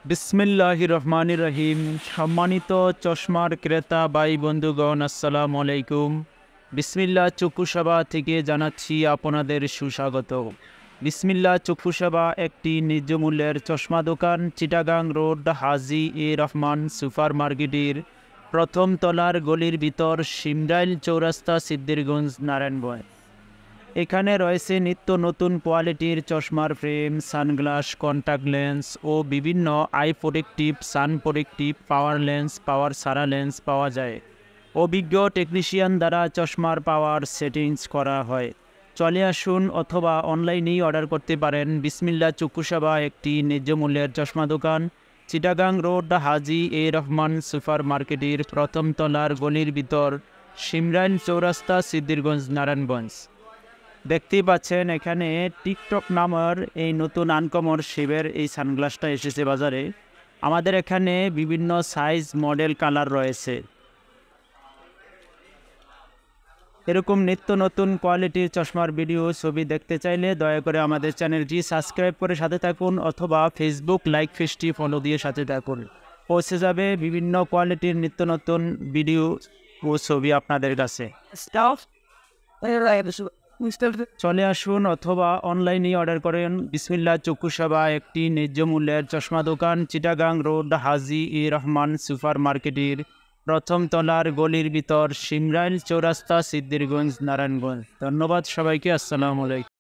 বিসমিল্লাহির রহমানির রহিম। সম্মানিত চশমার ক্রেতা ভাই বন্ধুগণ, আসসালামু আলাইকুম। বিসমিল্লাহ চক্ষু সেবা থেকে জানাচ্ছি আপনাদের সুস্বাগত। বিসমিল্লাহ চক্ষু সেবা একটি ন্যায্য মূল্যের চশমা দোকান, চিটাগাং রোড, হাজী এ রহমান সুপার মার্কেটের প্রথম তলার গলির ভিতর, সিমরাইল চৌরাস্তা, সিদ্ধিরগঞ্জ, নারায়ণগঞ্জ। এখানে রয়েছে নিত্য নতুন কোয়ালিটির চশমার ফ্রেম, সানগ্লাস, কন্টাক্ট লেন্স ও বিভিন্ন eye protective, sun protective, power lens, power সারা লেন্স পাওয়া যায়। অভিজ্ঞ টেকনিশিয়ান দ্বারা চশমার পাওয়ার সেটিংস করা হয়। চলে আসুন অথবা অনলাইনেই অর্ডার করতে পারেন। বিসমিল্লাহ চক্ষু সেবা একটি ন্যায্য মূল্যের চশমা দোকান, চিটাগাং রোড, হাজী এ রহমান সুপার মার্কেটের প্রথম তলার গলির ভিতর, সিমরাইল চৌরাস্তা, সিদ্ধিরগঞ্জ, নারায়ণগঞ্জ। দেখতেই পাচ্ছেন এখানে টিকটক নামের এই নতুন আনকমন শেপের এই সানগ্লাসটা এসেছে বাজারে। আমাদের এখানে বিভিন্ন সাইজ, মডেল, কালার রয়েছে। এরকম নিত্য নতুন কোয়ালিটির চশমার ভিডিও, ছবি দেখতে চাইলে দয়া করে আমাদের চ্যানেলটি সাবস্ক্রাইব করে সাথে থাকুন অথবা ফেসবুক লাইক পেজটি ফলো দিয়ে সাথে থাকুন। পৌঁছে যাবে বিভিন্ন কোয়ালিটির নিত্য নতুন ভিডিও ও ছবি আপনাদের কাছে। চলে আসুন অথবা অনলাইনে অর্ডার করেন। বিসমিল্লাহ চক্ষু সেবা একটি ন্যায্য মূল্যের চশমা দোকান, চিটাগাং রোড, হাজী এ রহমান সুপার মার্কেটের প্রথম তলার গলির ভিতর, সিমরাইল চৌরাস্তা, সিদ্ধিরগঞ্জ, নারায়ণগঞ্জ। ধন্যবাদ সবাইকে। আসসালামু আলাইকুম।